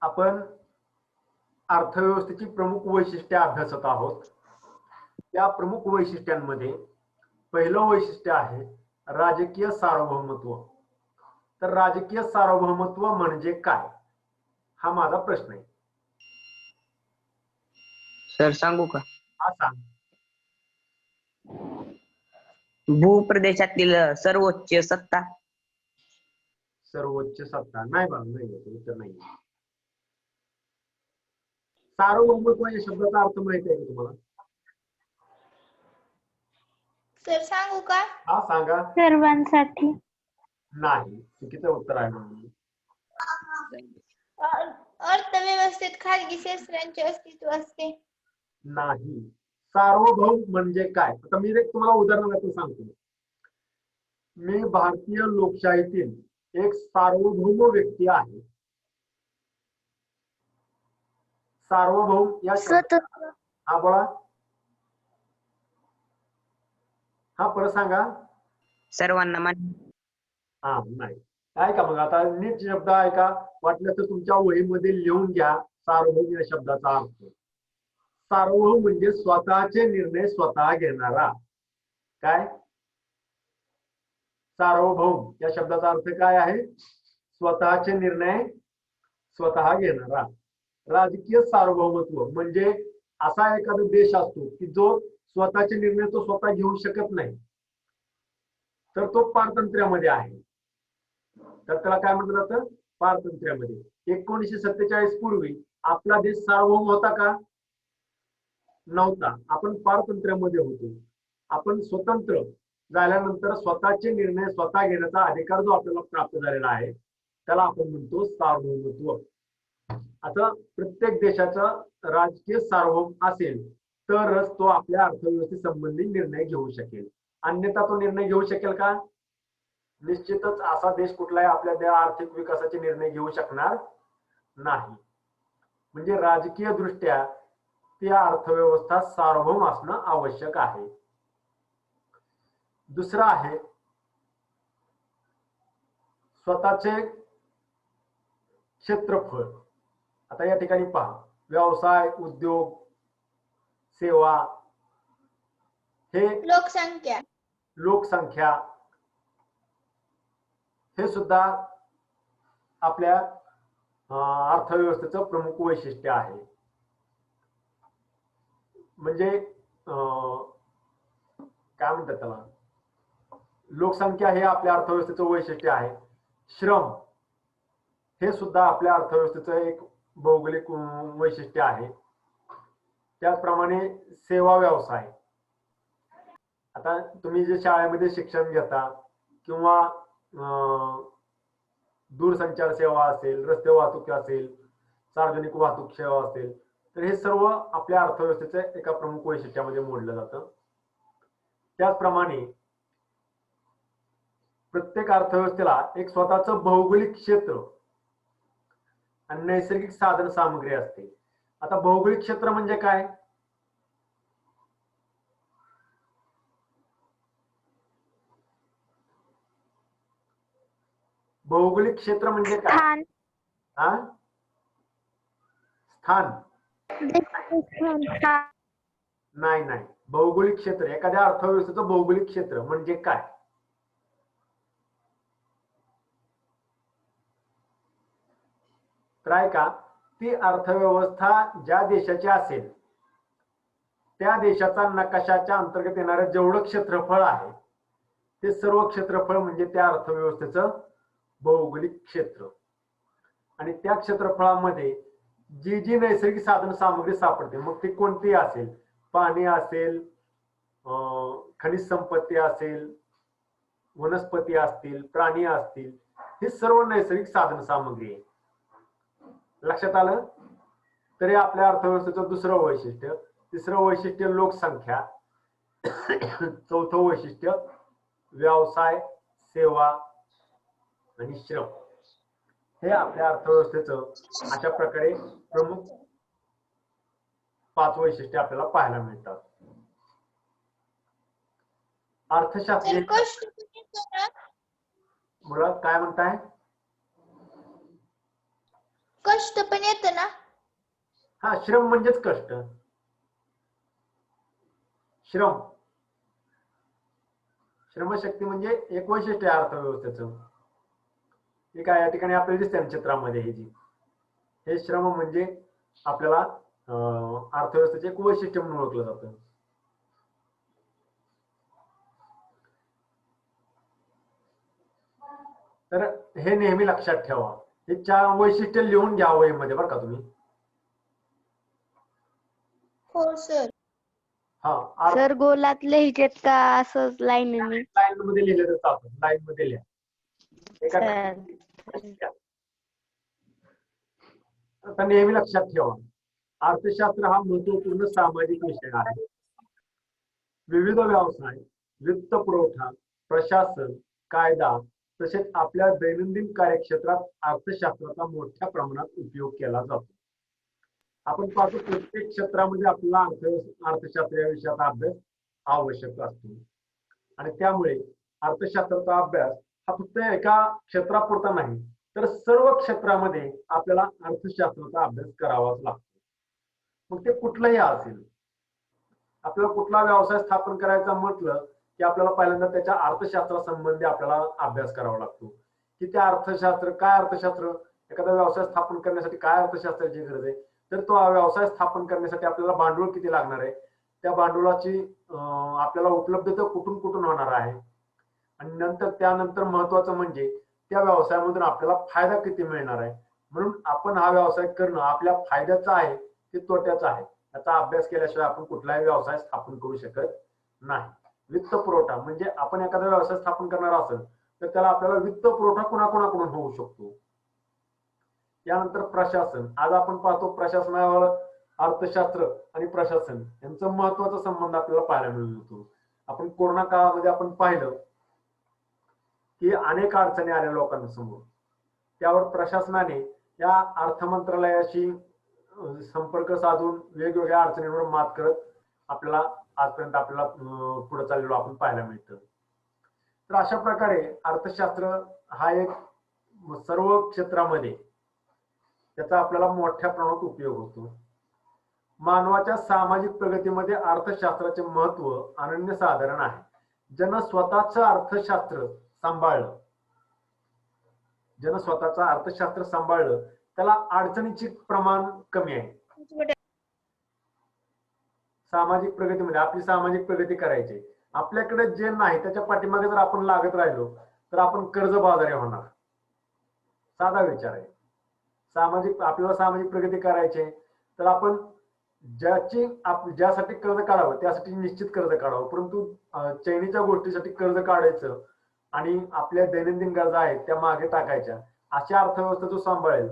आपण अर्थव्यवस्थेची प्रमुख वैशिष्ट्ये अभ्यासत आहोत. त्या प्रमुख वैशिष्ट्यांमध्ये पहिलं वैशिष्ट्य आहे राजकीय सार्वभौमत्व. तर राजकीय सार्वभौमत्व म्हणजे काय, हा माझा प्रश्न आहे. सर सांगू का? हा सांग. भूप्रदेशातील सर्वोच्च सत्ता. सर्वोच्च सत्ता नाही बाबा, नाही उत्तर नाही. सार्वभौमत्व या शब्दाचा अर्थ माहिती आहे का तुम्हाला? सर सांगू का? हा सांगा. सर्वांसाठी. नाही, चुकीचं उत्तर आहे. अर्थव्यवस्थेत खाजगी क्षेत्रांचे अस्तित्व असते. नाही. सार्वभौम म्हणजे काय? आता मी एक तुम्हाला उदाहरणार्थ सांगतो. मी भारतीय लोकशाहीतील एक सार्वभौम व्यक्ती आहे. सार्वभौम या स्वतंत्र. हा बोला. हा परत सांगा. सर्वांना मान्य. हा नाही. ऐका मग आता नीट शब्द ऐका, वाटलं तर तुमच्या वहीमध्ये लिहून घ्या सार्वभौम या शब्दाचा अर्थ. सार्वभौम म्हणजे स्वतःचे निर्णय स्वतः घेणारा. काय? सार्वभौम या शब्दाचा अर्थ काय आहे? स्वतःचे निर्णय स्वतः घेणारा. राजकीय सार्वभौमत्व म्हणजे असा एखादा देश असतो की जो स्वतःचे निर्णय तो स्वतः घेऊ शकत नाही, तर तो पारतंत्र्यामध्ये आहे. तर त्याला काय म्हटलं जातं? पारतंत्र्यामध्ये. 1947 पूर्वी आपला देश सार्वभौम होता का? नव्हता. आपण पारतंत्र्यामध्ये होतो. आपण स्वतंत्र झाल्यानंतर स्वतःचे निर्णय स्वतः घेण्याचा अधिकार जो आपल्याला प्राप्त झालेला आहे त्याला आपण म्हणतो सार्वभौमत्व. आता प्रत्येक देशाचा राजकीय सार्वभौम असेल तरच तो आपल्या अर्थव्यवस्थेसंबंधी निर्णय घेऊ शकेल. अन्यथा तो निर्णय घेऊ शकेल का? निश्चितच असा देश कुठलाही आपल्या आर्थिक विकासाचे निर्णय घेऊ शकणार नाही. म्हणजे राजकीय दृष्ट्या ती अर्थव्यवस्था सार्वभौम असणं आवश्यक आहे. दुसरं आहे स्वतःचे क्षेत्रफळ. आता या ठिकाणी पहा, व्यवसाय, उद्योग, सेवा, हे लोकसंख्या हे सुद्धा आपल्या अर्थव्यवस्थेचं प्रमुख वैशिष्ट्य आहे. म्हणजे काय म्हणतात त्याला, लोकसंख्या हे आपल्या अर्थव्यवस्थेचं वैशिष्ट्य आहे. श्रम हे सुद्धा आपल्या अर्थव्यवस्थेचं एक भौगोलिक वैशिष्ट्य आहे. त्याचप्रमाणे सेवा व्यवसाय. आता तुम्ही जे शाळेमध्ये शिक्षण घेता किंवा दूरसंचार सेवा असेल, रस्ते वाहतूक असेल, सार्वजनिक वाहतूक सेवा असेल, तर हे सर्व आपल्या अर्थव्यवस्थेचं एका प्रमुख वैशिष्ट्यामध्ये मोडलं जातं. त्याचप्रमाणे प्रत्येक अर्थव्यवस्थेला एक स्वतःचं भौगोलिक क्षेत्र आणि नैसर्गिक साधन सामग्री असते. आता भौगोलिक क्षेत्र म्हणजे काय? भौगोलिक क्षेत्र म्हणजे काय? स्थान. हा? स्थान नाही नाही. भौगोलिक क्षेत्र, एखाद्या अर्थव्यवस्थेचं भौगोलिक क्षेत्र म्हणजे काय? तर ऐका, ती अर्थव्यवस्था ज्या देशाची असेल त्या देशाचा नकाशाच्या अंतर्गत येणारं जेवढं क्षेत्रफळ आहे ते सर्व क्षेत्रफळ म्हणजे त्या अर्थव्यवस्थेचं भौगोलिक क्षेत्र. आणि त्या क्षेत्रफळामध्ये जी जी नैसर्गिक साधन सामग्री सापडते, मग ती कोणतीही असेल, पाणी असेल, खनिज संपत्ती असेल, वनस्पती असतील, प्राणी असतील, हे सर्व नैसर्गिक साधन सामग्री आहे. लक्षात आलं? तरी आपल्या अर्थव्यवस्थेचं दुसरं वैशिष्ट्य. तिसरं वैशिष्ट्य लोकसंख्या. चौथं वैशिष्ट्य व्यवसाय, सेवा आणि श्रम. हे आपल्या अर्थव्यवस्थेचं अशा प्रकारे प्रमुख 5 वैशिष्ट्ये आपल्याला पाहायला मिळतात. अर्थशास्त्र मुळात काय म्हणताय? कष्ट पण येतं ना? हा, श्रम म्हणजेच कष्ट. श्रम, श्रमशक्ती म्हणजे एक वैशिष्ट्य आहे अर्थव्यवस्थेचं. हे काय या ठिकाणी आपल्याला दिसते चित्रामध्ये हे श्रम म्हणजे आपल्याला अर्थव्यवस्थेचे एक वैशिष्ट्य म्हणून ओळखलं जातं. तर हे नेहमी लक्षात ठेवा. हे 4 वैशिष्ट्य लिहून घ्या वहीमध्ये बरं का तुम्ही. हो सर. हा, सर गोलात लिहायचेत का असं लाईननी? लाईन मध्ये लिहिले तर चालतं. लाईन मध्ये लिहा. आता नेहमी लक्षात ठेवा, अर्थशास्त्र हा महत्वपूर्ण सामाजिक विषय आहे. विविध व्यवसाय, वित्त पुरवठा, प्रशासन, कायदा तसेच आपल्या दैनंदिन कार्यक्षेत्रात अर्थशास्त्राचा मोठ्या प्रमाणात उपयोग केला जातो. आपण पाहतो प्रत्येक क्षेत्रामध्ये आपल्याला अर्थशास्त्र या विषयाचा अभ्यास आवश्यक असतो. आणि त्यामुळे अर्थशास्त्राचा अभ्यास हा फक्त एका क्षेत्रापुरता नाही, तर सर्व क्षेत्रामध्ये आपल्याला अर्थशास्त्राचा अभ्यास करावाच लागतो. मग ते कुठलंही असेल. आपल्याला कुठला व्यवसाय स्थापन करायचा म्हटलं की आपल्याला पहिल्यांदा त्याच्या अर्थशास्त्रासंबंधी आपल्याला अभ्यास करावा लागतो. की त्या अर्थशास्त्र काय, अर्थशास्त्र एखादा व्यवसाय स्थापन करण्यासाठी काय अर्थशास्त्राची गरज आहे, तर तो व्यवसाय स्थापन करण्यासाठी आपल्याला भांडवल किती लागणार आहे, त्या भांडवलाची आपल्याला उपलब्धता कुठून कुठून होणार आहे, आणि नंतर त्यानंतर महत्वाचं म्हणजे त्या व्यवसायामधून आपल्याला फायदा किती मिळणार आहे. म्हणून आपण हा व्यवसाय करणं आपल्या फायद्याचा आहे की तोट्याचा आहे याचा अभ्यास केल्याशिवाय आपण कुठलाही व्यवसाय स्थापन करू शकत नाही. वित्त पुरवठा म्हणजे आपण एखादा व्यवसाय स्थापन करणार असेल तर त्याला आपल्याला वित्त पुरवठा कुणाकुणाकडून होऊ शकतो. यानंतर प्रशासन. आज आपण पाहतो प्रशासनावर अर्थशास्त्र आणि प्रशासन यांचा महत्वाचा संबंध आपल्याला पाहायला मिळतो. आपण कोरोना काळामध्ये आपण पाहिलं की अनेक अडचणी आल्या लोकांसमोर. त्यावर प्रशासनाने या अर्थ मंत्रालयाशी संपर्क साधून वेगवेगळ्या अडचणींवर मात करत आपल्याला आजपर्यंत आपल्याला पुढे चाललेलो आपण पाहायला मिळतं. तर अशा प्रकारे अर्थशास्त्र हा एक सर्व क्षेत्रामध्ये त्याचा आपल्याला मोठ्या प्रमाणात उपयोग होतो. मानवाच्या सामाजिक प्रगतीमध्ये अर्थशास्त्राचे महत्व अनन्यसाधारण आहे. ज्यानं स्वतःचं अर्थशास्त्र सांभाळलं, ज्यानं स्वतःचं अर्थशास्त्र सांभाळलं त्याला अडचणीचे प्रमाण कमी आहे. सामाजिक प्रगतीमध्ये आपली सामाजिक प्रगती करायची, आपल्याकडे जे नाही त्याच्या पाठीमागे जर आपण लागत राहिलो तर आपण कर्जबाजारी होणार. साधा विचार आहे. आपल्याला सामाजिक प्रगती करायची तर आपण ज्यासाठी कर्ज काढावं त्यासाठी निश्चित कर्ज काढावं, परंतु चैनीच्या गोष्टीसाठी कर्ज काढायचं आणि आपल्या दैनंदिन गरजा आहेत त्या मागे टाकायच्या, अशा अर्थव्यवस्था जो सांभाळेल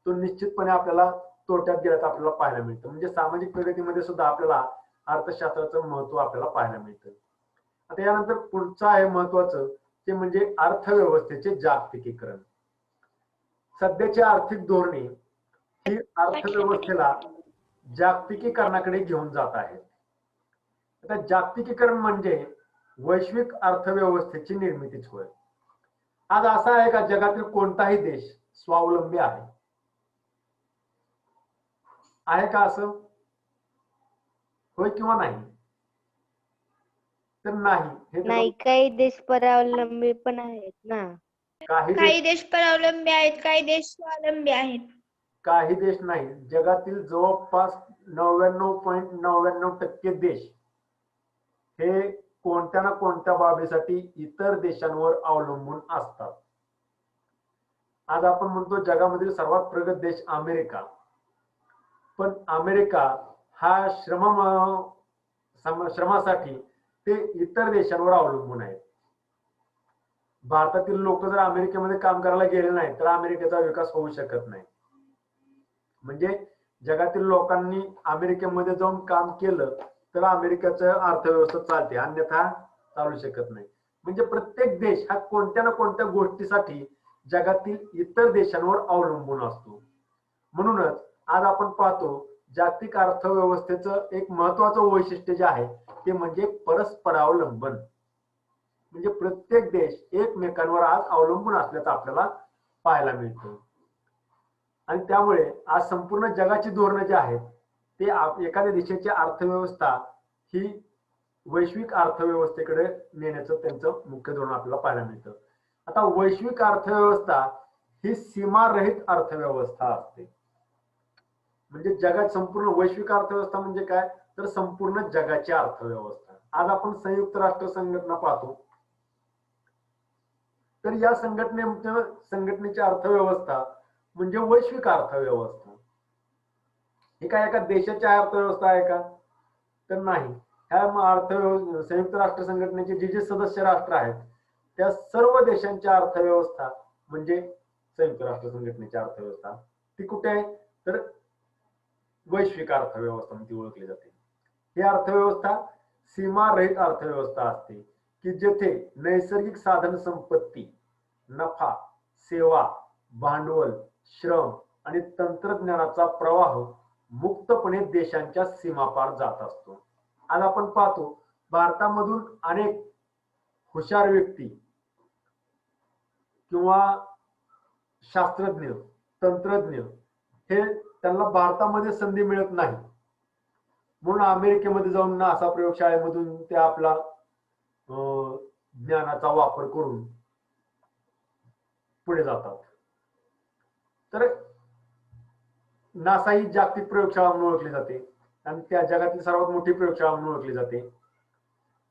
तो निश्चितपणे आपल्याला तोट्यात गेल्याचं आपल्याला पाहायला मिळतं. म्हणजे सामाजिक प्रगतीमध्ये सुद्धा आपल्याला अर्थशास्त्राचं महत्व आपल्याला पाहायला मिळतं. आता यानंतर पुढचं आहे महत्वाचं ते म्हणजे अर्थव्यवस्थेचे जागतिकीकरण. सध्याची आर्थिक धोरणे ही अर्थव्यवस्थेला जागतिकीकरणाकडे घेऊन जात आहेत. आता जागतिकीकरण म्हणजे वैश्विक अर्थव्यवस्थेची निर्मितीच होय. आज असा आहे का जगातील कोणताही देश स्वावलंबी आहे का असं? होय किंवा नाही? तर नाही. नाही, काही देश परावलंबी पण आहेत ना. काही देश परावलंबी आहेत, काही देश स्वावलंबी आहेत. काही देश नाही. जगातील जवळपास 99.99% देश हे कोणत्या ना कोणत्या बाबीसाठी इतर देशांवर अवलंबून असतात. आज आपण म्हणतो जगामधील सर्वात प्रगत देश अमेरिका, पण अमेरिका हा श्रमासाठी ते इतर देशांवर अवलंबून आहे. भारतातील लोक जर अमेरिकेमध्ये काम करायला गेले नाही तर अमेरिकेचा विकास होऊ शकत नाही. म्हणजे जगातील लोकांनी अमेरिकेमध्ये जाऊन काम केलं तर अमेरिकेचं अर्थव्यवस्था चालते, अन्यथा चालू शकत नाही. म्हणजे प्रत्येक देश हा कोणत्या ना कोणत्या गोष्टीसाठी जगातील इतर देशांवर अवलंबून असतो. म्हणूनच आज आपण पाहतो जागतिक अर्थव्यवस्थेचं एक महत्वाचं वैशिष्ट्य जे आहे ते म्हणजे परस्परावलंबन. म्हणजे प्रत्येक देश एकमेकांवर आज अवलंबून असल्याचं आपल्याला पाहायला मिळतं. आणि त्यामुळे आज संपूर्ण जगाची धोरणं जी आहेत ते एखाद्या देशाची अर्थव्यवस्था ही वैश्विक अर्थव्यवस्थेकडे नेण्याचं त्यांचं मुख्य धोरण आपल्याला पाहायला मिळतं. आता वैश्विक अर्थव्यवस्था ही सीमारहित अर्थव्यवस्था असते. म्हणजे जगात संपूर्ण वैश्विक अर्थव्यवस्था म्हणजे काय, तर संपूर्ण जगाची अर्थव्यवस्था. आज आपण संयुक्त राष्ट्र संघटना पाहतो, तर या संघटनेची अर्थव्यवस्था म्हणजे वैश्विक अर्थव्यवस्था. ही काय एका देशाची अर्थव्यवस्था आहे का, तर नाही. ह्या संयुक्त राष्ट्र संघटनेचे जे जे सदस्य राष्ट्र आहेत त्या सर्व देशांची अर्थव्यवस्था म्हणजे संयुक्त राष्ट्र संघटनेची अर्थव्यवस्था. ती कुठे आहे, तर वैश्विक अर्थव्यवस्था म्हणून ती ओळखली जाते. ही अर्थव्यवस्था सीमारहित अर्थव्यवस्था असते की जेथे नैसर्गिक साधन संपत्ती, नफा, सेवा, भांडवल, श्रम आणि तंत्रज्ञानाचा प्रवाह मुक्तपणे देशांच्या सीमापार जात असतो. आज आपण पाहतो भारतामधून अनेक हुशार व्यक्ती किंवा शास्त्रज्ञ, तंत्रज्ञ हे त्यांना भारतामध्ये संधी मिळत नाही म्हणून अमेरिकेमध्ये जाऊन नासा प्रयोगशाळेमधून ते आपला ज्ञानाचा वापर करून पुढे जातात. तर नासा ही जागतिक प्रयोगशाळा म्हणून ओळखली जाते आणि त्या जगातील सर्वात मोठी प्रयोगशाळा म्हणून ओळखली जाते.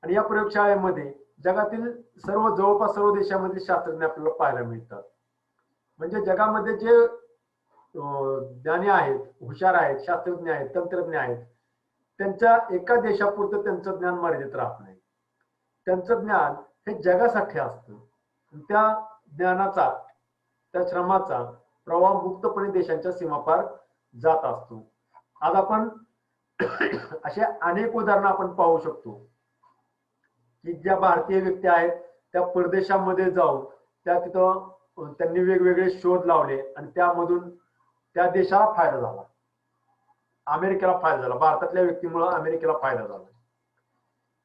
आणि या प्रयोगशाळेमध्ये जगातील जवळपास सर्व देशांमधील शास्त्रज्ञ आपल्याला पाहायला मिळतात. म्हणजे जगामध्ये जे ज्ञानी आहेत, हुशार आहेत, शास्त्रज्ञ आहेत, तंत्रज्ञ आहेत, त्यांच्या एका देशापुरतं त्यांचं ज्ञान मर्यादित राहत नाही. त्यांचं ज्ञान हे जगासाठी असतं. त्या ज्ञानाचा, त्या श्रमाचा प्रवाह मुक्तपणे देशांच्या सीमापार जात असतो. आज आपण असे अनेक उदाहरणं आपण पाहू शकतो की ज्या भारतीय व्यक्ती आहेत त्या परदेशामध्ये जाऊन त्या तिथं त्यांनी वेगवेगळे शोध लावले आणि त्यामधून त्या देशाला फायदा झाला. अमेरिकेला फायदा झाला, भारतातल्या व्यक्तीमुळे अमेरिकेला फायदा झाला.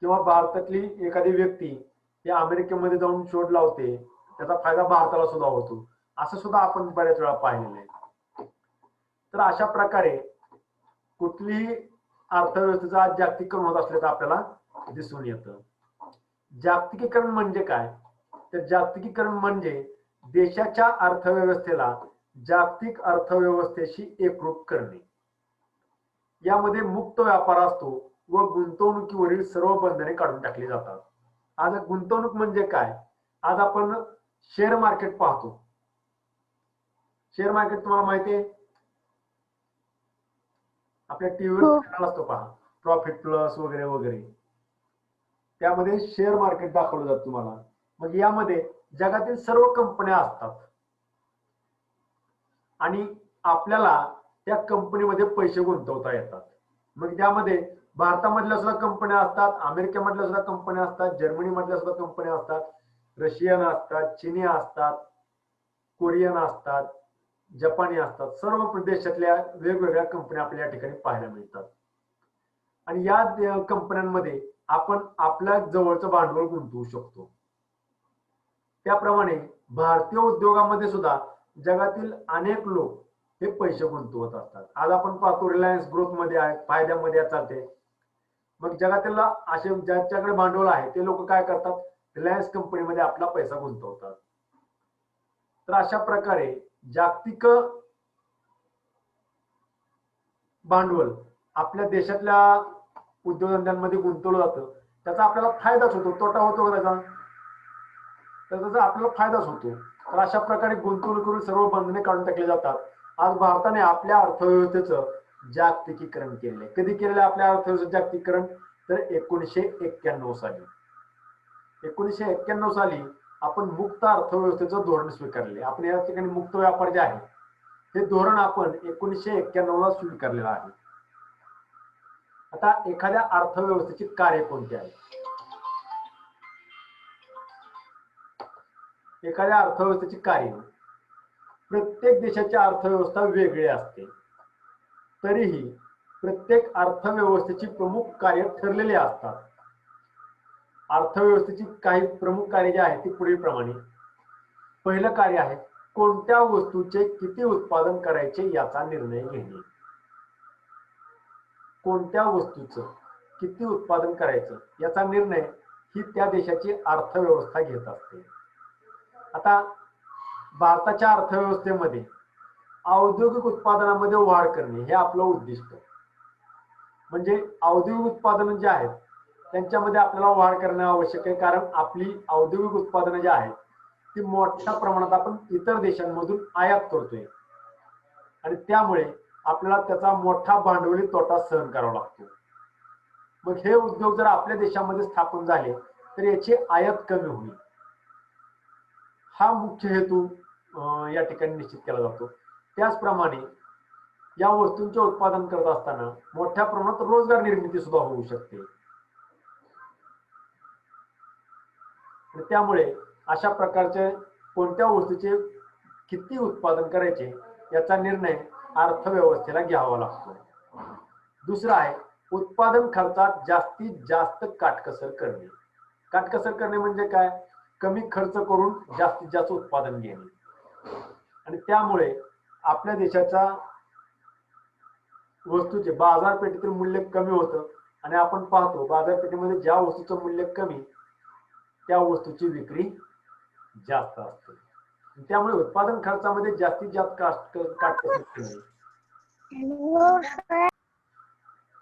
किंवा भारतातली एखादी व्यक्ती ही अमेरिकेमध्ये जाऊन शोध लावते, त्याचा फायदा भारताला सुद्धा होतो. असं सुद्धा आपण बऱ्याच वेळा पाहिलेलं आहे. तर अशा प्रकारे कुठलीही अर्थव्यवस्थेचं आज जागतिकीकरण होत असल्याचं आपल्याला दिसून येतं. जागतिकीकरण म्हणजे काय, तर जागतिकीकरण म्हणजे देशाच्या अर्थव्यवस्थेला जागतिक अर्थव्यवस्थेशी एकरूप करणे. यामध्ये मुक्त व्यापार असतो व गुंतवणुकीवरील सर्व बंधने काढून टाकली जातात. आज गुंतवणूक म्हणजे काय, आज आपण शेअर मार्केट पाहतो. शेअर मार्केट तुम्हाला माहिती आहे, आपल्या टीव्हीवर चॅनल असतो पहा, प्रॉफिट प्लस वगैरे वगैरे, त्यामध्ये शेअर मार्केट दाखवलं जातं तुम्हाला. मग यामध्ये जगातील सर्व कंपन्या असतात आणि आपल्याला त्या कंपनीमध्ये पैसे गुंतवता येतात. मग त्यामध्ये भारतामधल्या सुद्धा कंपन्या असतात, अमेरिकेमधल्या सुद्धा कंपन्या असतात, जर्मनीमधल्या सुद्धा कंपन्या असतात, रशियन असतात, चीनी असतात, कोरियन असतात, जपानी असतात. सर्व प्रदेशातल्या वेगवेगळ्या कंपन्या आपल्या या ठिकाणी पाहायला मिळतात. आणि या कंपन्यांमध्ये आपण आपल्या जवळचं भांडवल गुंतवू शकतो. त्याप्रमाणे भारतीय उद्योगामध्ये सुद्धा जगातील अनेक लोक हे पैसे गुंतवत असतात. आज आपण पाहतो रिलायन्स ग्रोथ मध्ये आहे, फायद्यामध्ये चालते. मग जगातील असे ज्यांच्याकडे भांडवल आहे ते लोक काय करतात, रिलायन्स कंपनीमध्ये आपला पैसा गुंतवतात. तर अशा प्रकारे जागतिक भांडवल आपल्या देशातल्या उद्योगधंद्यांमध्ये गुंतवलं जातं. त्याचा आपल्याला फायदाच होतो, तोटा होतो का त्याचा, तर त्याचा आपल्याला फायदाच होतो. तर अशा प्रकारे गुंतवणूक करून सर्व बंधने काढून टाकली जातात. आज भारताने आपल्या अर्थव्यवस्थेचं जागतिकीकरण केलेलं. कधी केलेलं आपल्या अर्थव्यवस्थेचं जागतिकीकरण, तर 1991 साली. 1991 साली आपण मुक्त अर्थव्यवस्थेचं धोरण स्वीकारले. आपण या ठिकाणी मुक्त व्यापार जे आहे हे धोरण आपण 1991 ला स्वीकारलेलं आहे. आता एखाद्या अर्थव्यवस्थेची कार्य कोणती आहे, एखाद्या अर्थव्यवस्थेची कार्य, प्रत्येक देशाची अर्थव्यवस्था वेगळी असते. तरीही प्रत्येक अर्थव्यवस्थेची प्रमुख कार्य ठरलेली असतात. अर्थव्यवस्थेची काही प्रमुख कार्य जे आहेत ती पुढील प्रमाणे. पहिलं कार्य आहे कोणत्या वस्तूचे किती उत्पादन करायचे याचा निर्णय घेणे. कोणत्या वस्तूचं किती उत्पादन करायचं याचा निर्णय ही त्या देशाची अर्थव्यवस्था घेत असते. आता भारताच्या अर्थव्यवस्थेमध्ये औद्योगिक उत्पादनामध्ये वाढ करणे हे आपलं उद्दिष्ट. म्हणजे औद्योगिक उत्पादन जे आहेत त्यांच्यामध्ये आपल्याला वाढ करणे आवश्यक आहे, कारण आपली औद्योगिक उत्पादनं जी आहेत ती मोठ्या प्रमाणात आपण इतर देशांमधून आयात करतोय आणि त्यामुळे आपल्याला त्याचा मोठा भांडवली तोटा सहन करावा लागतो. मग हे उद्योग जर आपल्या देशामध्ये स्थापन झाले तर याची आयात कमी होईल. हा मुख्य हेतू या ठिकाणी निश्चित केला जातो. त्याचप्रमाणे या वस्तूंचे उत्पादन करत असताना मोठ्या प्रमाणात रोजगार निर्मिती सुद्धा होऊ शकते. त्यामुळे अशा प्रकारचे कोणत्या वस्तूचे किती उत्पादन करायचे याचा निर्णय अर्थव्यवस्थेला घ्यावा लागतो. दुसरा आहे उत्पादन खर्चात जास्तीत जास्त काटकसर करणे. काटकसर करणे म्हणजे काय? कमी खर्च करून जास्तीत जास्त उत्पादन घेणे. आणि त्यामुळे आपल्या देशाच्या वस्तूचे बाजारपेठेतील मूल्य कमी होतं आणि आपण पाहतो बाजारपेठेमध्ये ज्या वस्तूचं मूल्य कमी त्या वस्तूची विक्री जास्त असते. त्यामुळे उत्पादन खर्चामध्ये जास्तीत जास्त काटकसर करणे.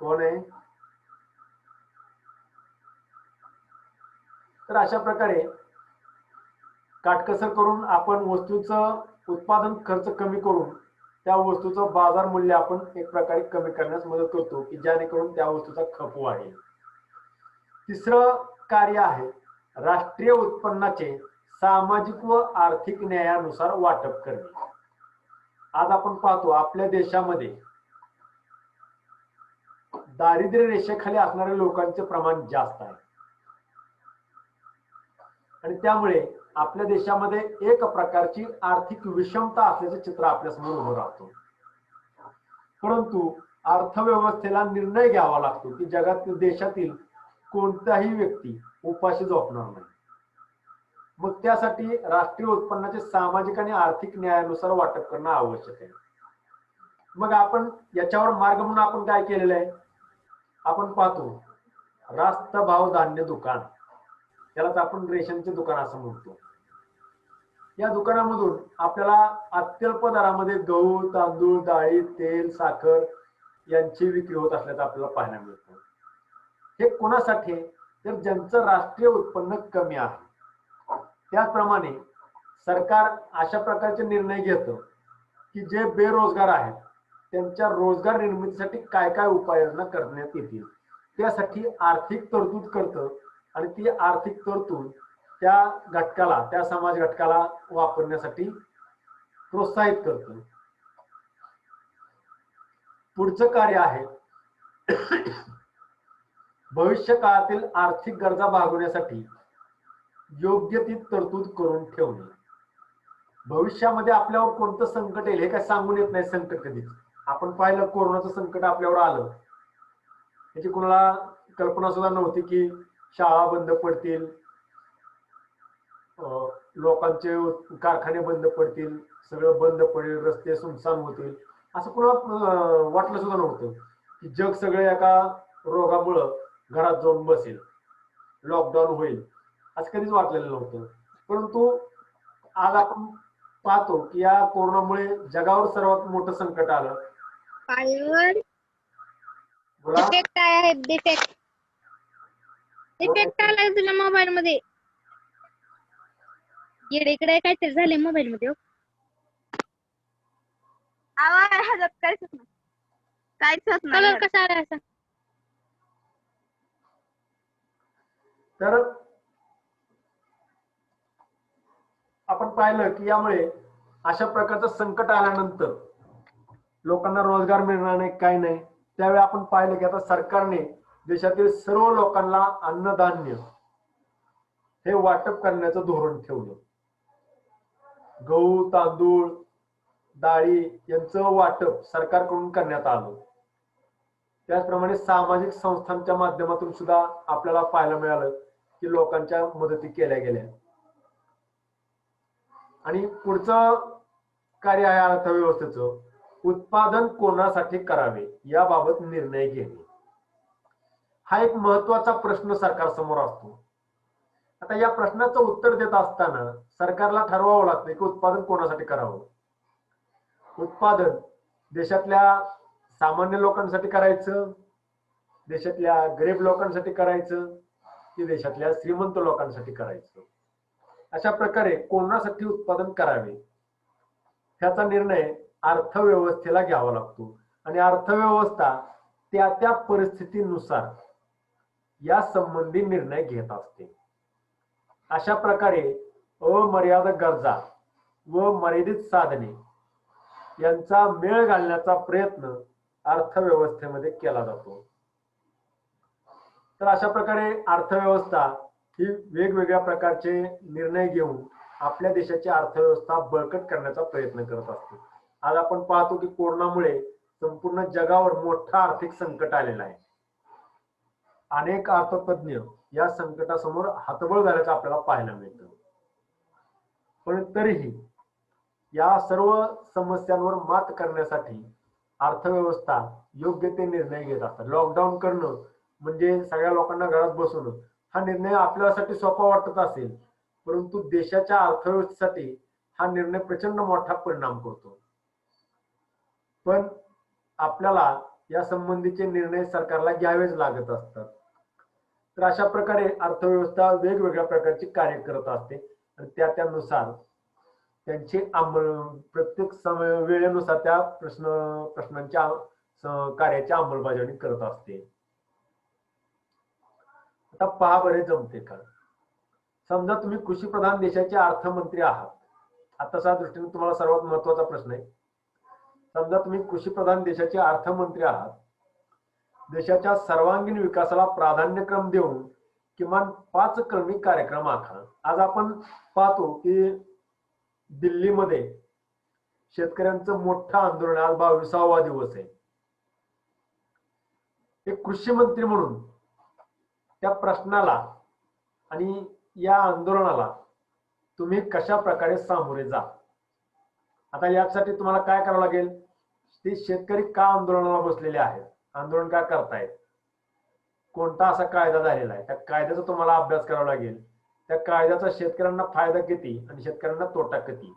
कोण आहे? तर अशा प्रकारे काटकसर करून आपण वस्तूचं उत्पादन खर्च कमी करून त्या वस्तूचं बाजार मूल्य आपण एक प्रकारे कमी करण्यास मदत करतो की जेणेकरून त्या वस्तूचा खप वाढेल. तिसरं कार्य आहे राष्ट्रीय उत्पन्नाचे सामाजिक व आर्थिक न्यायानुसार वाटप करणे. आज आपण पाहतो आपल्या देशामध्ये दारिद्र्य रेषेखाली असणाऱ्या लोकांचे प्रमाण जास्त आहे आणि त्यामुळे आपल्या देशामध्ये एक प्रकारची आर्थिक विषमता असल्याचे चित्र आपल्यासमोर उभं राहतो. परंतु अर्थव्यवस्थेला निर्णय घ्यावा लागतो की जगातील देशातील कोणताही व्यक्ती उपाशी झोपणार नाही. मग त्यासाठी राष्ट्रीय उत्पन्नाचे सामाजिक आणि आर्थिक न्यायानुसार वाटप करणं आवश्यक आहे. मग आपण याच्यावर मार्ग म्हणून आपण काय केलेलं आहे? आपण पाहतो रास्त भाव धान्य दुकान, त्यालाच आपण रेशनचे दुकान असं म्हणतो. या दुकानामधून आपल्याला अत्यल्प दरामध्ये गहू, तांदूळ, डाळी, तेल, साखर यांची विक्री होत असल्याचं आपल्याला पाहायला मिळतं. हे कोणासाठी? तर ज्यांचं राष्ट्रीय उत्पन्न कमी आहे. त्याचप्रमाणे सरकार अशा प्रकारचे निर्णय घेतं की जे बेरोजगार आहेत त्यांच्या रोजगार निर्मितीसाठी काय काय उपाययोजना करण्यात येतील त्यासाठी आर्थिक तरतूद करतं आणि ती आर्थिक तरतूद त्या घटकाला, त्या समाज घटकाला वापरण्यासाठी प्रोत्साहित करतं. पुढचं कार्य आहे भविष्य काळातील आर्थिक गरजा भागवण्यासाठी योग्य ती तरतूद करून ठेवणे. भविष्यामध्ये आपल्यावर कोणतं संकट येईल हे काय सांगून येत नाही. संकट कधीच आपण पाहिलं कोरोनाचं संकट आपल्यावर आलं, याची कोणाला कल्पना सुद्धा नव्हती की शाळा बंद पडतील, लोकांचे कारखाने बंद पडतील, सगळं बंद पडेल, रस्ते सुनसान होतील, असं कोणाला वाटलं सुद्धा नव्हतं की जग सगळे एका रोगामुळं घरात जाऊन बसेल, लॉकडाऊन होईल, असं कधीच वाटलेलं नव्हतं. परंतु आज आपण पाहतो की या कोरोनामुळे जगावर सर्वात मोठं संकट आलं. बोला. डिफेक्ट आहे, डिफेक्ट आलाय तुझ्या मोबाईल मध्ये. इकडे काहीतरी झाले मोबाईल मध्ये. आवाज ह्याच्यात काहीच नाही, काहीच होत नाही. कलर कसा आला असा? तर आपण पाहिलं की यामुळे अशा प्रकारचं संकट आल्यानंतर लोकांना रोजगार मिळणार नाही, काही नाही. त्यावेळी आपण पाहिलं की आता सरकारने देशातील सर्व लोकांना अन्नधान्य हे वाटप करण्याचं धोरण ठेवलं. गहू, तांदूळ, डाळी यांचं वाटप सरकारकडून करण्यात आलं. त्याचप्रमाणे सामाजिक संस्थांच्या माध्यमातून सुद्धा आपल्याला पाहायला मिळालं की लोकांच्या मदती केल्या गेल्या. आणि पुढचं कार्य आहे अर्थव्यवस्थेचं उत्पादन कोणासाठी करावे याबाबत निर्णय घेणे. हा एक महत्वाचा प्रश्न सरकारसमोर असतो. आता या प्रश्नाचं उत्तर देत असताना सरकारला ठरवावं लागतं की उत्पादन कोणासाठी करावं. उत्पादन देशातल्या सामान्य लोकांसाठी करायचं, देशातल्या गरीब लोकांसाठी करायचं की देशातल्या श्रीमंत लोकांसाठी करायचं. अशा प्रकारे कोणासाठी उत्पादन करावे ह्याचा निर्णय अर्थव्यवस्थेला घ्यावा लागतो आणि अर्थव्यवस्था त्या त्या परिस्थितीनुसार या संबंधी निर्णय घेत असते. अशा प्रकारे अमर्याद गरजा व मर्यादित साधने यांचा मेळ घालण्याचा प्रयत्न अर्थव्यवस्थेमध्ये केला जातो. तर अशा प्रकारे अर्थव्यवस्था ही वेगवेगळ्या प्रकारचे निर्णय घेऊन आपल्या देशाची अर्थव्यवस्था बळकट करण्याचा प्रयत्न करत असते. आज आपण पाहतो की कोरोनामुळे संपूर्ण जगावर मोठा आर्थिक संकट आलेला आहे. अनेक अर्थतज्ञ या संकटासमोर हतबल झाल्याचं आपल्याला पाहायला मिळतं. पण तरीही या सर्व समस्यांवर मात करण्यासाठी अर्थव्यवस्था योग्य ते निर्णय घेत असतात. लॉकडाऊन करणं म्हणजे सगळ्या लोकांना घरात बसवणं हा निर्णय आपल्यासाठी सोपा वाटत असेल, परंतु देशाच्या अर्थव्यवस्थेसाठी हा निर्णय प्रचंड मोठा परिणाम करतो. पण आपल्याला या संबंधीचे निर्णय सरकारला घ्यावेच लागत असतात. तर अशा प्रकारे अर्थव्यवस्था वेगवेगळ्या प्रकारची कार्य करत असते आणि त्यानुसार त्यांची प्रत्येक वेळेनुसार त्या प्रश्नांच्या कार्याची अंमलबजावणी करत असते. आता पहा बरे जमते का. समजा तुम्ही कृषी प्रधान देशाचे अर्थमंत्री आहात. आताच्या दृष्टीने तुम्हाला सर्वात महत्वाचा प्रश्न आहे. समजा तुम्ही कृषी प्रधान देशाचे अर्थमंत्री आहात. देशाच्या सर्वांगीण विकासाला प्राधान्यक्रम देऊन किमान 5 कलमी कार्यक्रम आखा. आज आपण पाहतो की दिल्लीमध्ये शेतकऱ्यांचं मोठं आंदोलन, आज 22वा दिवस आहे. एक कृषी मंत्री म्हणून त्या प्रश्नाला आणि या आंदोलनाला तुम्ही कशा प्रकारे सामोरे जा. आता यासाठी तुम्हाला काय करावं लागेल, ते शेतकरी का आंदोलनाला बसलेले आहेत, आंदोलन का करतायत, कोणता असा कायदा झालेला आहे, त्या कायद्याचा तुम्हाला अभ्यास करावा लागेल. त्या कायद्याचा शेतकऱ्यांना फायदा किती आणि शेतकऱ्यांना तोटा किती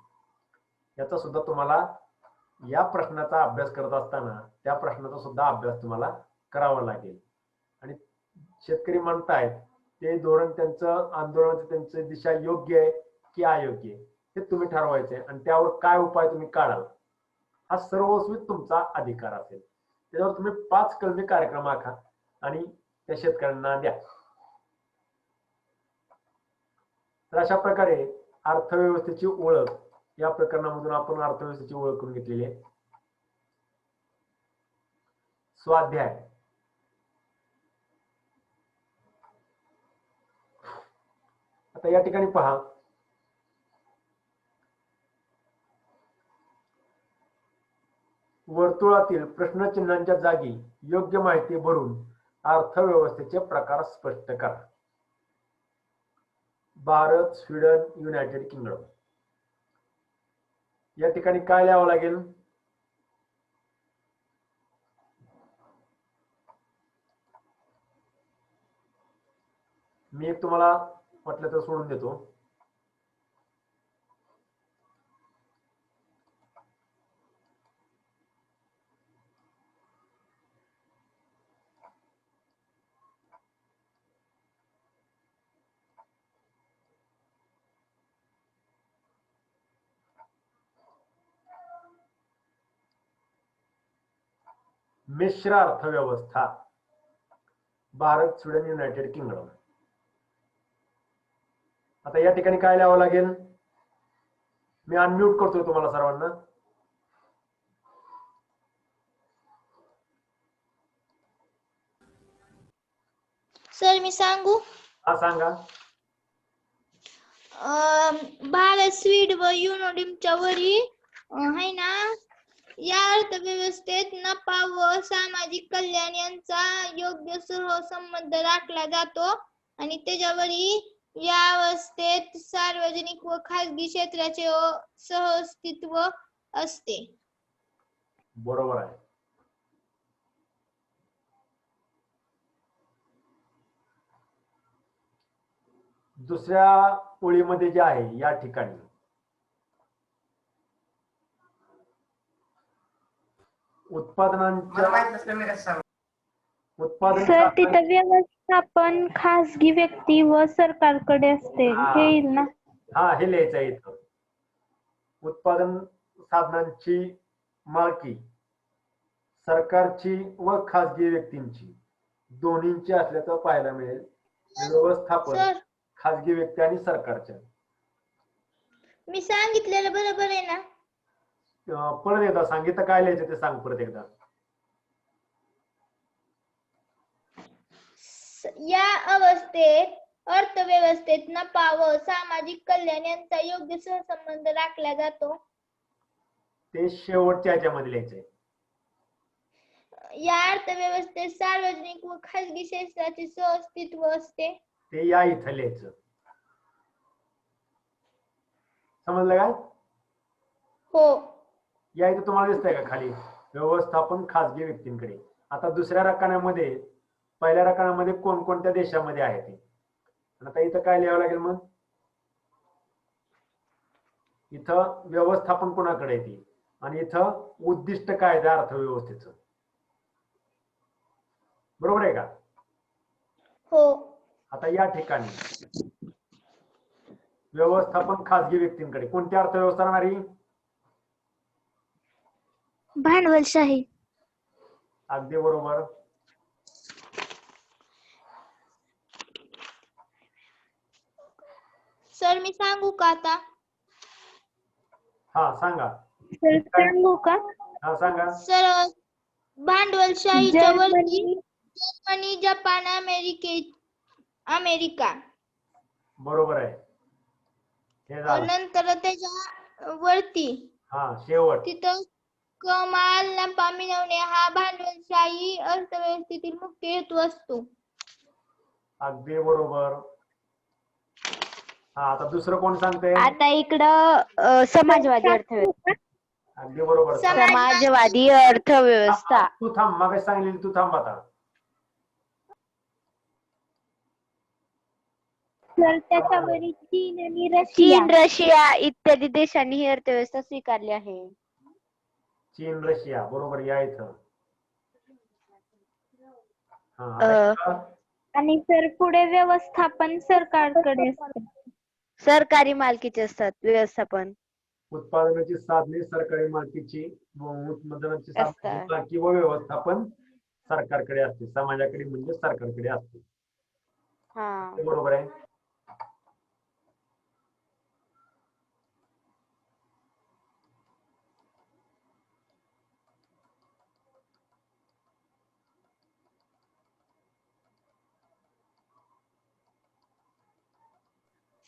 याचा सुद्धा तुम्हाला या प्रश्नाचा अभ्यास करत असताना त्या प्रश्नाचा सुद्धा अभ्यास तुम्हाला करावा लागेल. आणि शेतकरी म्हणतायत ते धोरण, त्यांचं आंदोलनाचं त्यांची दिशा योग्य आहे की अयोग्य आहे हे तुम्ही ठरवायचे आणि त्यावर काय उपाय तुम्ही काढाल हा सर्वस्वी तुमचा अधिकार असेल. त्याच्यावर तुम्ही 5 कलमी कार्यक्रम आखा आणि त्या शेतकऱ्यांना द्या. तर अशा प्रकारे अर्थव्यवस्थेची ओळख, या प्रकरणामधून आपण अर्थव्यवस्थेची ओळख करून घेतलेली आहे. स्वाध्याय. आता या ठिकाणी पहा, वर्तुळातील प्रश्नचिन्हांच्या जागी योग्य माहिती भरून अर्थव्यवस्थेचे प्रकार स्पष्ट करा. Bharat, Sweden, United kingdom. या ठिकाणी काय लिहावं लागेल, मी तुम्हाला म्हटलं तर सोडून देतो. मिश्र अर्थव्यवस्था, भारत, स्वीडन, युनायटेड किंगडम. आता या ठिकाणी काय लिहावं लागेल, मी अनम्यूट करतोय तुम्हाला सर्वांना. सर मी सांगू? हा सांगा. भारत, स्वीडन व युनायटेडच्या वरी आहे ना, या अर्थव्यवस्थेत नफा व सामाजिक कल्याण यांचा योग्य सहसंबंध राखला जातो आणि त्याच्यावरी या अवस्थेत सार्वजनिक व खासगी क्षेत्राचे सहअस्तित्व असते. बरोबर आहे. दुसऱ्या ओळीमध्ये जे आहे या ठिकाणी उत्पादनांच्या उत्पादन सर साधन- तिथं व्यवस्थापन खासगी व्यक्ती व सरकारकडे असते हा. हे येईल ना. हा हे लिहायचं आहे इथं. उत्पादन साधनांची मालकी सरकारची व खासगी व्यक्तींची दोन्हींची असल्याचं पाहायला मिळेल. व्यवस्थापन सर खासगी व्यक्ती आणि सरकारच्या. मी सांगितलेलं बरोबर आहे ना? परत एकदा सांगितलं काय लिहायचं ते सांग परत एकदा. या अवस्थेत अर्थव्यवस्थेत नफा व सामाजिक कल्याण यांचा योग्य सहसंबंध राखला जातो. ते शेवटच्या ह्याच्यामध्ये लिहायचंय. या अर्थव्यवस्थेत सार्वजनिक व खासगी क्षेत्राचे सहअस्तित्व असते. ते या इथं लिहायचं. समजलं का? हो. या इथं तुम्हाला दिसतंय का खाली व्यवस्थापन खासगी व्यक्तींकडे. आता दुसऱ्या रकान्यामध्ये पहिल्या रकान्यामध्ये कोणकोणत्या देशामध्ये आहे ते. आता इथं काय लिहावं लागेल मग? इथं व्यवस्थापन कोणाकडे येते आणि इथं उद्दिष्ट काय आहे अर्थव्यवस्थेचं. बरोबर आहे का? हो. आता या ठिकाणी व्यवस्थापन खासगी व्यक्तींकडे कोणती अर्थव्यवस्था राहणारी? भांडवलशाही. अगदी बरोबर. सर मी सांगू का आता? हा सांगा. सर सांगू का? हा सांगा. सर भांडवलशाहीच्या वरती जर्मनी. Germany, Japan, America. बरोबर आहे. हे झालं. नंतर त्याच्या वरती हा शेवट. तिथं कमाल नफा मिळवणे हा भांडवलशाही अर्थव्यवस्थेतील मुख्य हेतू असतो. अगदी बरोबर. हा आता दुसरं कोण सांगते? आता इकडं समाजवादी अर्थव्यवस्था. अगदी बरोबर. समाजवादी अर्थव्यवस्था. तू थांब. मग सांगलेली तू थांब आता. तर त्याच्यावरील चीन, रशिया इत्यादी देशांनी ही अर्थव्यवस्था स्वीकारली आहे. चीन, रशिया. बरोबर या इथं. आणि सर पुढे व्यवस्थापन सरकारकडे असते. सरकारी मालकीचे असतात व्यवस्थापन. उत्पादनाची साधने सरकारी मालकीची व उत्पादनाची साधने मालकी व व्यवस्थापन सरकारकडे असते. समाजाकडे म्हणजे सरकारकडे असते. हा बरोबर आहे.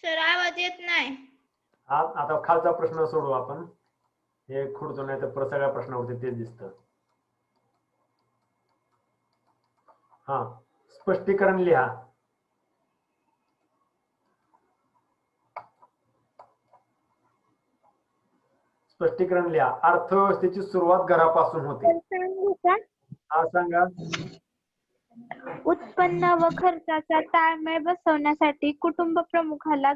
सर आवाज येत नाही. आता खालचा प्रश्न सोडू आपण. हे खुडतो नाही तर सगळ्या प्रश्नावरती तेच दिसतं. हा स्पष्टीकरण लिहा. स्पष्टीकरण लिहा. अर्थव्यवस्थेची सुरुवात घरापासून होते. सांगू का? हा सांगा. उत्पन्न व खर्चाचा ताळमेळ बसवण्यासाठी कुटुंब प्रमुखाला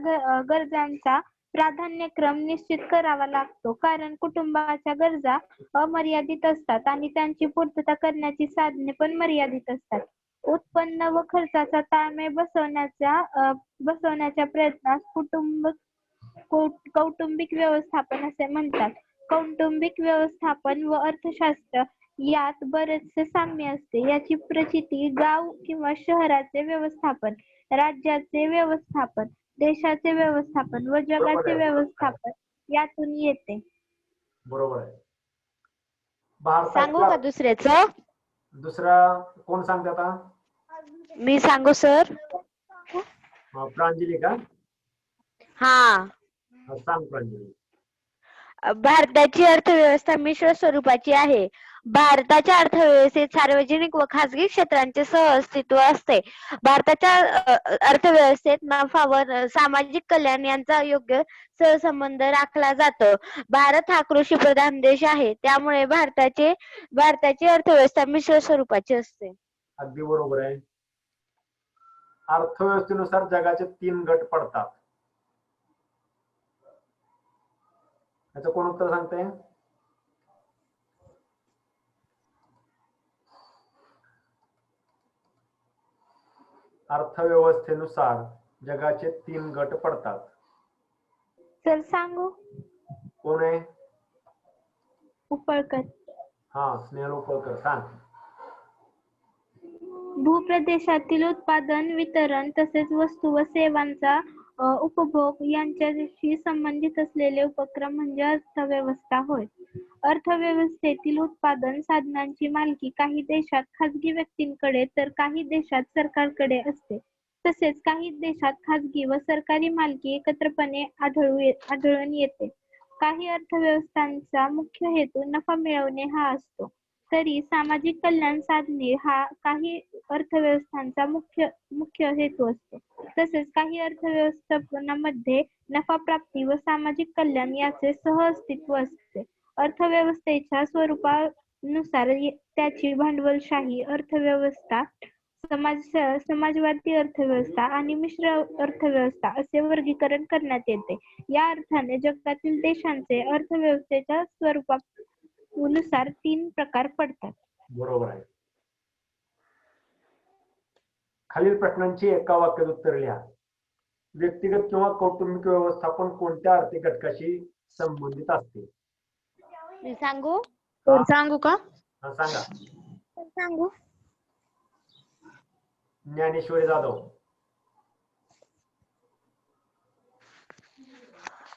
गरजांचा प्राधान्यक्रम निश्चित करावा लागतो. कारण कुटुंबाच्या गरजा अमर्यादित असतात आणि त्यांची पूर्तता करण्याची साधने पण मर्यादित असतात. उत्पन्न व खर्चाचा ताळमेळ बसवण्याच्या प्रयत्नास कौटुंबिक व्यवस्थापन असे म्हणतात. कौटुंबिक व्यवस्थापन व अर्थशास्त्र यात बरेचसे साम्य असते. याची प्रचिती गाव किंवा शहराचे व्यवस्थापन, राज्याचे व्यवस्थापन, देशाचे व्यवस्थापन व जगाचे व्यवस्थापन यातून येते. बरोबर आहे. सांगू का दुसऱ्याचं? दुसरा कोण सांगते आता? मी सांगू सर? प्रांजली का? हा सांग प्रांजली. भारताची अर्थव्यवस्था मिश्र स्वरूपाची आहे. भारताच्या अर्थव्यवस्थेत सार्वजनिक व खासगी क्षेत्रांचे सहअस्तित्व असते. भारताच्या अर्थव्यवस्थेत नफा व सामाजिक कल्याण यांचा योग्य सहसंबंध राखला जातो. भारत हा कृषीप्रधान देश आहे, त्यामुळे भारताची अर्थव्यवस्था मिश्र स्वरूपाची असते. अगदी बरोबर आहे. अर्थव्यवस्थेनुसार जगाचे 3 गट पडतात. याचं कोण उत्तर सांगते? अर्थव्यवस्थेनुसार जगाचे 3 गट पडतात. सर सांगू? कोण आहे? उपळकर. हा, स्नेहल उपळकर, सांग. भूप्रदेशातील उत्पादन, वितरण तसेच वस्तू व सेवांचा उपभोग यांच्याशी संबंधित असलेले उपक्रम म्हणजे अर्थव्यवस्था होय. अर्थव्यवस्थेतील उत्पादन साधनांची मालकी काही देशात खाजगी व्यक्तींकडे तर काही देशात सरकारकडे असते. तसेच काही देशात खाजगी व सरकारी मालकी एकत्रपणे आढळून येते. काही अर्थव्यवस्थांचा मुख्य हेतू नफा मिळवणे हा असतो. तरी सामाजिक कल्याण साधणे हा काही अर्थव्यवस्थांचा मुख्य हेतू असतो. तसेच काही अर्थव्यवस्थापनामध्ये नफा प्राप्ती व सामाजिक कल्याण याचे सहअस्तित्व असते. अर्थव्यवस्थेच्या स्वरूपानुसार त्याची भांडवलशाही अर्थव्यवस्था, समाजवादी अर्थव्यवस्था आणि मिश्र अर्थव्यवस्था असे वर्गीकरण करण्यात येते. या अर्थाने जगातील देशांचे अर्थव्यवस्थेच्या स्वरूपानुसार 3 प्रकार पडतात. बरोबर आहे. खालील प्रश्नांची एका वाक्यात उत्तर लिहा. व्यक्तिगत किंवा कौटुंबिक व्यवस्थापन कोणत्या आर्थिक घटकाशी संबंधित असते? मी सांगू? सांगू का? हा, सांगा. सांगू. ज्ञानेश्वरी जाधव.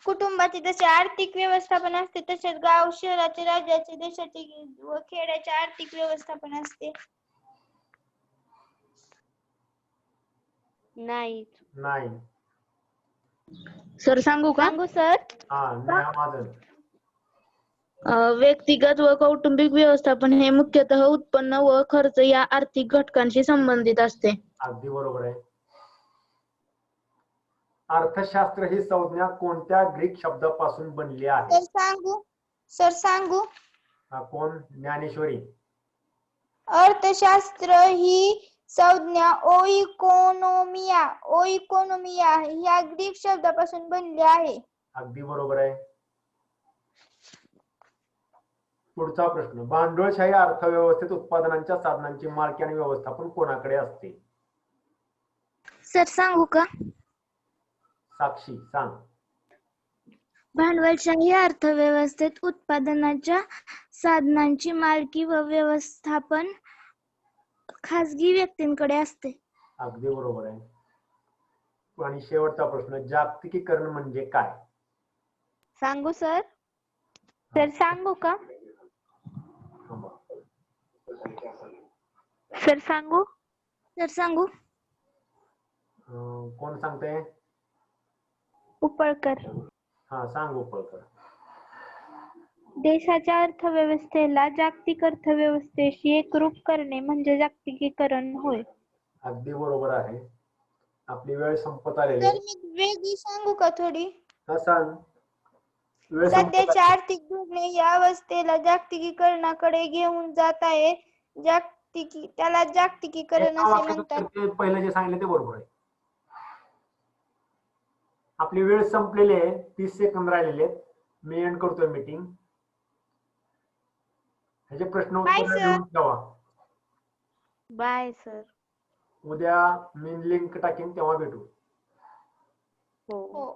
कुटुंबाचे जसे आर्थिक व्यवस्थापन असते तसेच गाव, शहराचे, राज्याचे, देशाचे व खेड्याचे आर्थिक व्यवस्थापन असते. नाही. नाही. सर सांगू का? सांगू सर? हा, नेहा महाजन. व्यक्तिगत व कौटुंबिक व्यवस्थापन हे मुख्यतः उत्पन्न व खर्च या आर्थिक घटकांशी संबंधित असते. अगदी बरोबर आहे. अर्थशास्त्र ही संज्ञा कोणत्या ग्रीक शब्दापासून बनली आहे? सर सांगू? कोण? ज्ञानेश्वरी. अर्थशास्त्र ही संज्ञा ओइकोनोमिया ह्या ग्रीक शब्दापासून बनली आहे. अगदी बरोबर आहे. पुढचा प्रश्न. भांडवलशाही अर्थव्यवस्थेत उत्पादनांच्या साधनांची मालकी आणि व्यवस्थापन कोणाकडे असते? सर सांगू का? साक्षी, सांग. भांडवलशाही अर्थव्यवस्थेत उत्पादनाच्या साधनांची मालकी व व्यवस्थापन खाजगी व्यक्तींकडे असते. अगदी बरोबर आहे. आणि शेवटचा प्रश्न. जागतिकीकरण म्हणजे काय? सांगू सर? सर सांगू का? सर सांगू? सर सांगू? कोण सांगते? उपळकर. हा, सांग उपळकर. देशाच्या अर्थव्यवस्थेला जागतिक अर्थव्यवस्थेशी एकरूप करणे म्हणजे जागतिकीकरण होय. अगदी बरोबर आहे. आपली वेळ संपत आलेली आहे. मी वेगळी सांगू का थोडी? हा, सांग. वेळ संपत सध्याच्या आर्थिक धोरणे या अवस्थेला जागतिकीकरणाकडे घेऊन जात आहे. त्याला जागतिकीकरण असे म्हणतात. ते पहिलं जे सांगितलं ते बरोबर आहे. आपली वेळ संपलेली आहे. 30 सेकंद राहिलेले आहेत. मी एंड करतोय मीटिंग. ह्याचे प्रश्न उत्तर लिहून ठेवा. Bye sir. उद्या मी लिंक टाकेन तेव्हा भेटू. हो.